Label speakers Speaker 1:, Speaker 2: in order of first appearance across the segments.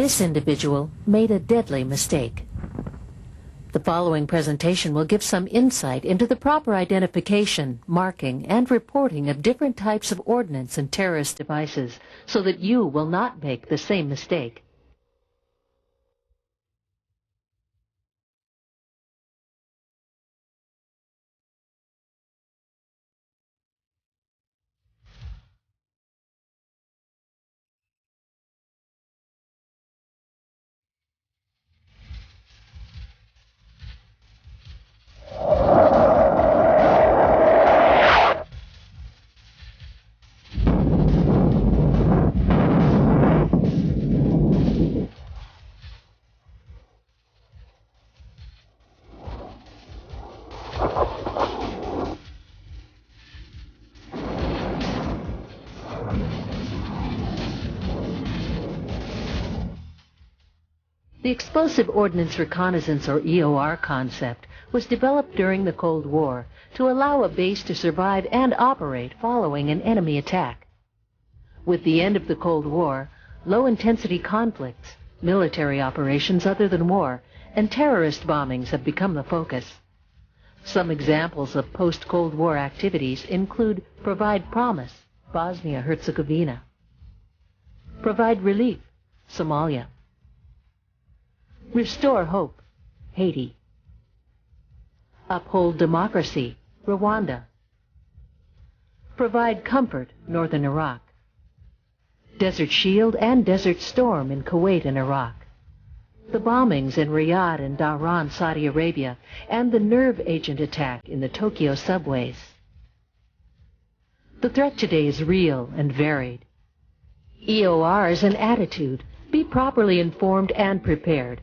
Speaker 1: This individual made a deadly mistake. The following presentation will give some insight into the proper identification, marking, and reporting of different types of ordnance and terrorist devices so that you will not make the same mistake. The Explosive Ordnance Reconnaissance, or EOR concept, was developed during the Cold War to allow a base to survive and operate following an enemy attack. With the end of the Cold War, low-intensity conflicts, military operations other than war, and terrorist bombings have become the focus. Some examples of post-Cold War activities include Provide Promise, Bosnia-Herzegovina; Provide Relief, Somalia; Restore Hope, Haiti; Uphold Democracy, Rwanda; Provide Comfort, Northern Iraq; Desert Shield and Desert Storm in Kuwait and Iraq; the bombings in Riyadh and Dhahran, Saudi Arabia, and the nerve agent attack in the Tokyo subways. The threat today is real and varied. EOR is an attitude. Be properly informed and prepared.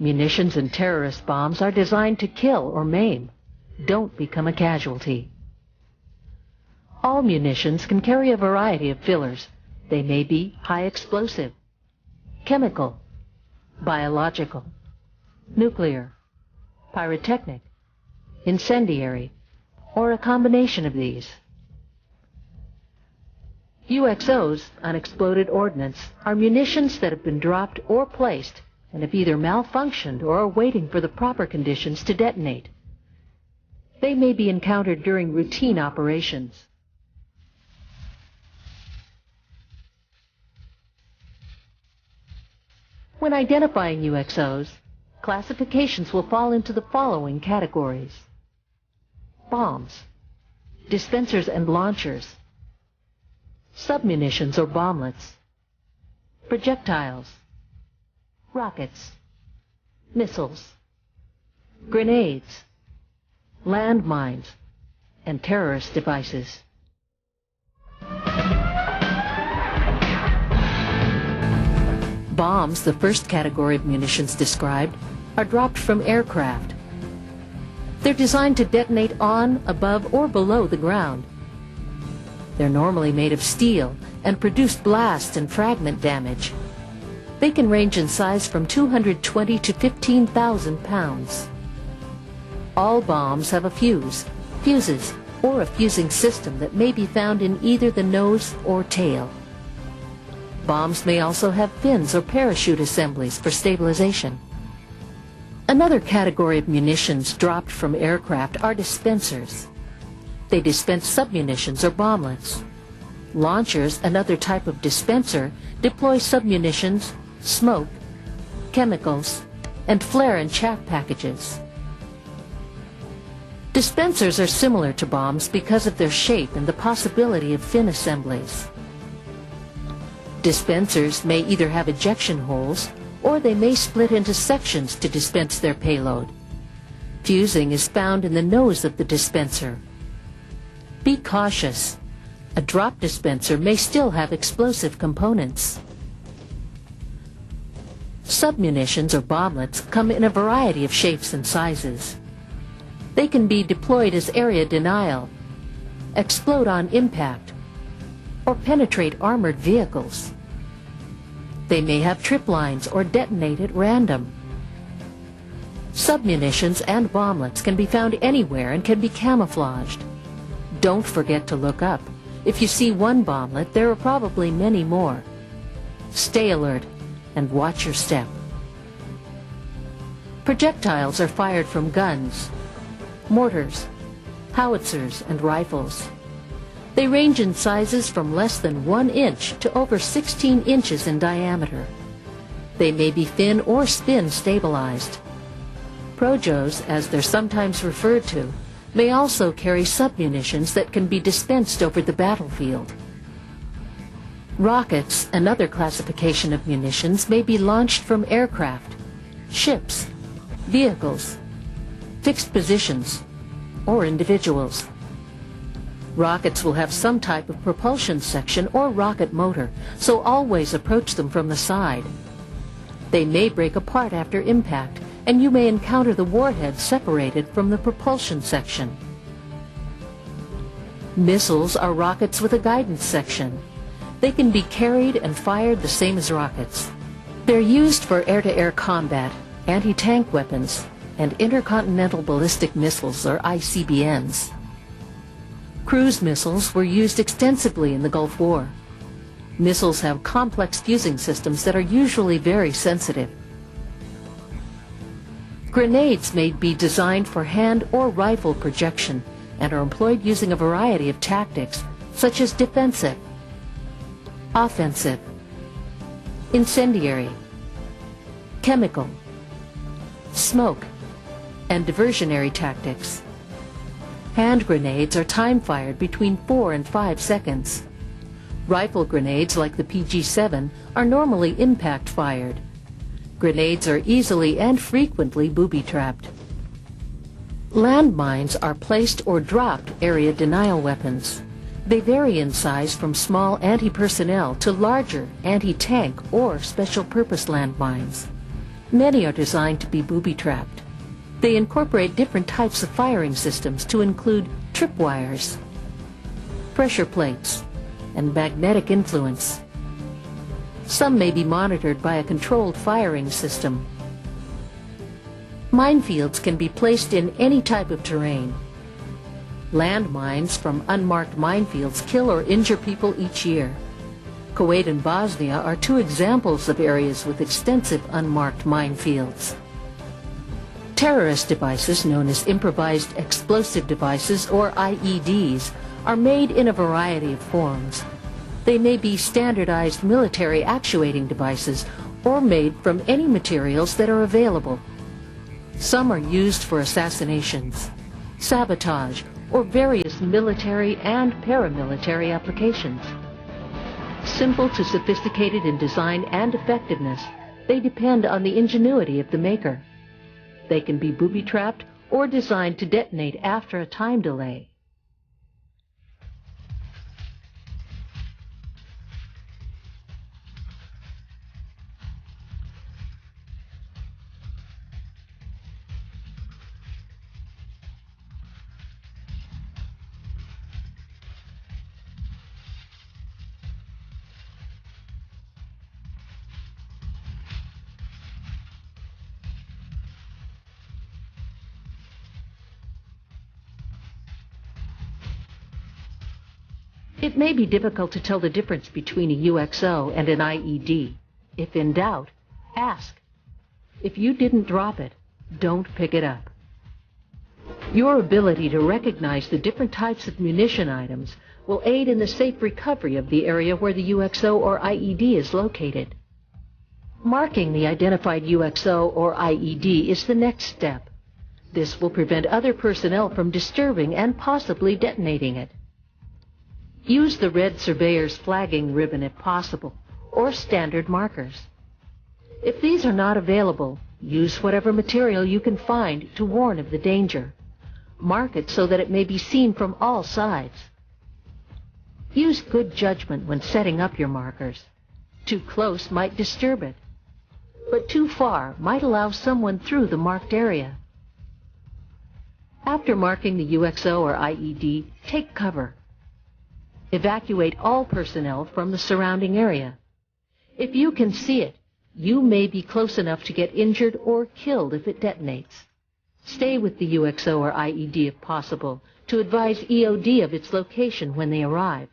Speaker 1: Munitions and terrorist bombs are designed to kill or maim. Don't become a casualty. All munitions can carry a variety of fillers. They may be high explosive, chemical, biological, nuclear, pyrotechnic, incendiary, or a combination of these. UXOs, unexploded ordnance, are munitions that have been dropped or placed and have either malfunctioned or are waiting for the proper conditions to detonate. They may be encountered during routine operations. When identifying UXOs, classifications will fall into the following categories: bombs, dispensers and launchers, submunitions or bomblets, projectiles, rockets, missiles, grenades, landmines, and terrorist devices. Bombs, the first category of munitions described, are dropped from aircraft. They're designed to detonate on, above, or below the ground. They're normally made of steel and produce blast and fragment damage. They can range in size from 220 to 15,000 pounds. All bombs have a fuses, or a fusing system that may be found in either the nose or tail. Bombs may also have fins or parachute assemblies for stabilization. Another category of munitions dropped from aircraft are dispensers. They dispense submunitions or bomblets. Launchers, another type of dispenser, deploy submunitions, smoke, chemicals, and flare and chaff packages. Dispensers are similar to bombs because of their shape and the possibility of fin assemblies. Dispensers may either have ejection holes or they may split into sections to dispense their payload. Fusing is found in the nose of the dispenser. Be cautious. A drop dispenser may still have explosive components. Submunitions or bomblets come in a variety of shapes and sizes. They can be deployed as area denial, explode on impact, or penetrate armored vehicles. They may have trip lines or detonate at random. Submunitions and bomblets can be found anywhere and can be camouflaged. Don't forget to look up. If you see one bomblet, there are probably many more. Stay alert. and watch your step. Projectiles are fired from guns, mortars, howitzers, and rifles. They range in sizes from less than 1 inch to over 16 inches in diameter. They may be fin or spin stabilized. Projos, as they're sometimes referred to, may also carry submunitions that can be dispensed over the battlefield. Rockets, another classification of munitions, may be launched from aircraft, ships, vehicles, fixed positions, or individuals. Rockets will have some type of propulsion section or rocket motor, so always approach them from the side. They may break apart after impact, and you may encounter the warhead separated from the propulsion section. Missiles are rockets with a guidance section. They can be carried and fired the same as rockets. They're used for air-to-air combat, anti-tank weapons, and intercontinental ballistic missiles, or ICBMs. Cruise missiles were used extensively in the Gulf War. Missiles have complex fusing systems that are usually very sensitive. Grenades may be designed for hand or rifle projection and are employed using a variety of tactics, such as defensive, offensive, incendiary, chemical, smoke, and diversionary tactics. Hand grenades are time-fired between 4 and 5 seconds. Rifle grenades, like the PG-7, are normally impact-fired. Grenades are easily and frequently booby-trapped. Landmines are placed or dropped area denial weapons. They vary in size from small anti-personnel to larger anti-tank or special-purpose landmines. Many are designed to be booby-trapped. They incorporate different types of firing systems to include tripwires, pressure plates, and magnetic influence. Some may be monitored by a controlled firing system. Minefields can be placed in any type of terrain. Landmines from unmarked minefields kill or injure people each year. Kuwait and Bosnia are 2 examples of areas with extensive unmarked minefields. Terrorist devices, known as improvised explosive devices, or IEDs, are made in a variety of forms. They may be standardized military actuating devices or made from any materials that are available. Some are used for assassinations, sabotage, or various military and paramilitary applications. Simple to sophisticated in design and effectiveness, they depend on the ingenuity of the maker. They can be booby-trapped or designed to detonate after a time delay. It may be difficult to tell the difference between a UXO and an IED. If in doubt, ask. If you didn't drop it, don't pick it up. Your ability to recognize the different types of munition items will aid in the safe recovery of the area where the UXO or IED is located. Marking the identified UXO or IED is the next step. This will prevent other personnel from disturbing and possibly detonating it. Use the red surveyor's flagging ribbon if possible, or standard markers. If these are not available, use whatever material you can find to warn of the danger. Mark it so that it may be seen from all sides. Use good judgment when setting up your markers. Too close might disturb it, but too far might allow someone through the marked area. After marking the UXO or IED, take cover. Evacuate all personnel from the surrounding area. If you can see it, you may be close enough to get injured or killed if it detonates. Stay with the UXO or IED if possible, to advise EOD of its location when they arrive.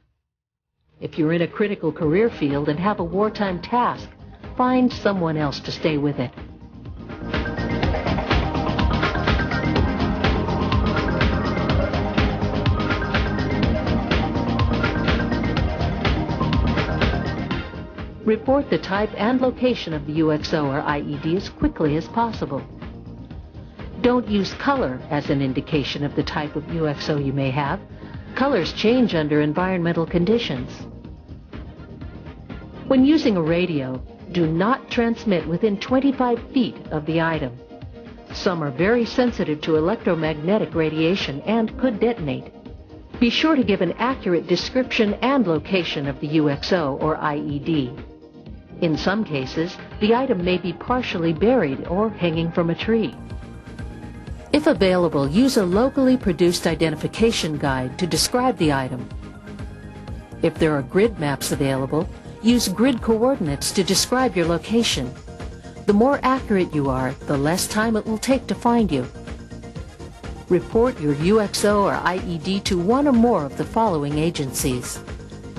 Speaker 1: If you're in a critical career field and have a wartime task, find someone else to stay with it. Report the type and location of the UXO or IED as quickly as possible. Don't use color as an indication of the type of UXO you may have. Colors change under environmental conditions. When using a radio, do not transmit within 25 feet of the item. Some are very sensitive to electromagnetic radiation and could detonate. Be sure to give an accurate description and location of the UXO or IED. In some cases, the item may be partially buried or hanging from a tree. If available, use a locally produced identification guide to describe the item. If there are grid maps available, use grid coordinates to describe your location. The more accurate you are, the less time it will take to find you. Report your UXO or IED to one or more of the following agencies: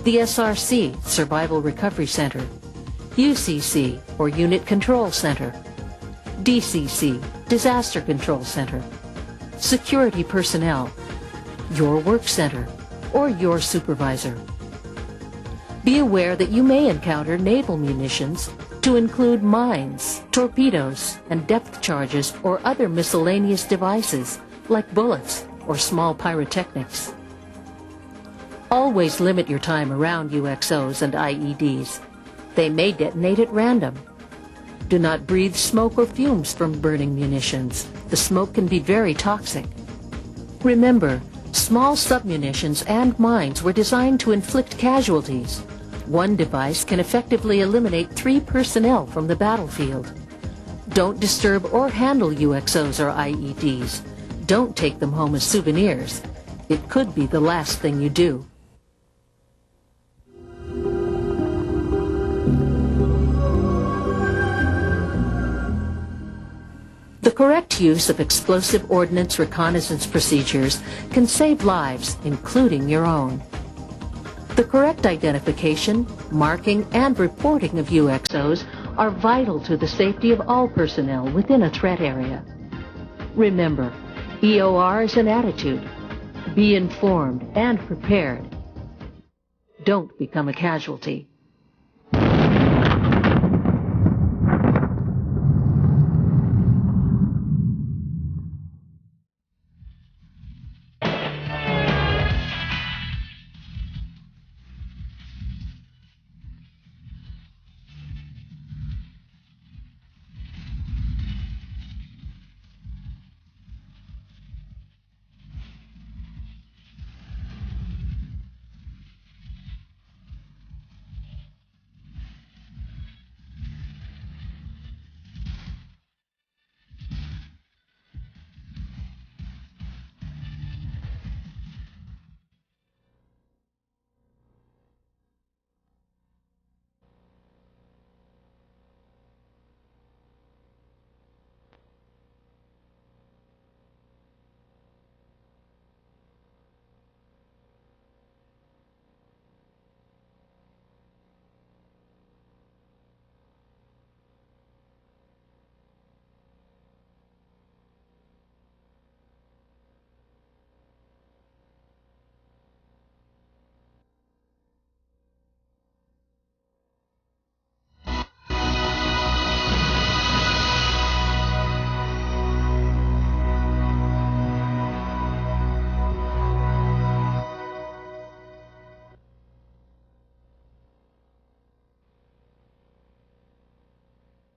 Speaker 1: the SRC, Survival Recovery Center; UCC, or Unit Control Center; DCC, Disaster Control Center; security personnel; your work center, or your supervisor. Be aware that you may encounter naval munitions, to include mines, torpedoes, and depth charges or other miscellaneous devices like bullets or small pyrotechnics. Always limit your time around UXOs and IEDs. They may detonate at random. Do not breathe smoke or fumes from burning munitions. The smoke can be very toxic. Remember, small submunitions and mines were designed to inflict casualties. One device can effectively eliminate 3 personnel from the battlefield. Don't disturb or handle UXOs or IEDs. Don't take them home as souvenirs. It could be the last thing you do. The correct use of explosive ordnance reconnaissance procedures can save lives, including your own. The correct identification, marking, and reporting of UXOs are vital to the safety of all personnel within a threat area. Remember, EOR is an attitude. Be informed and prepared. Don't become a casualty.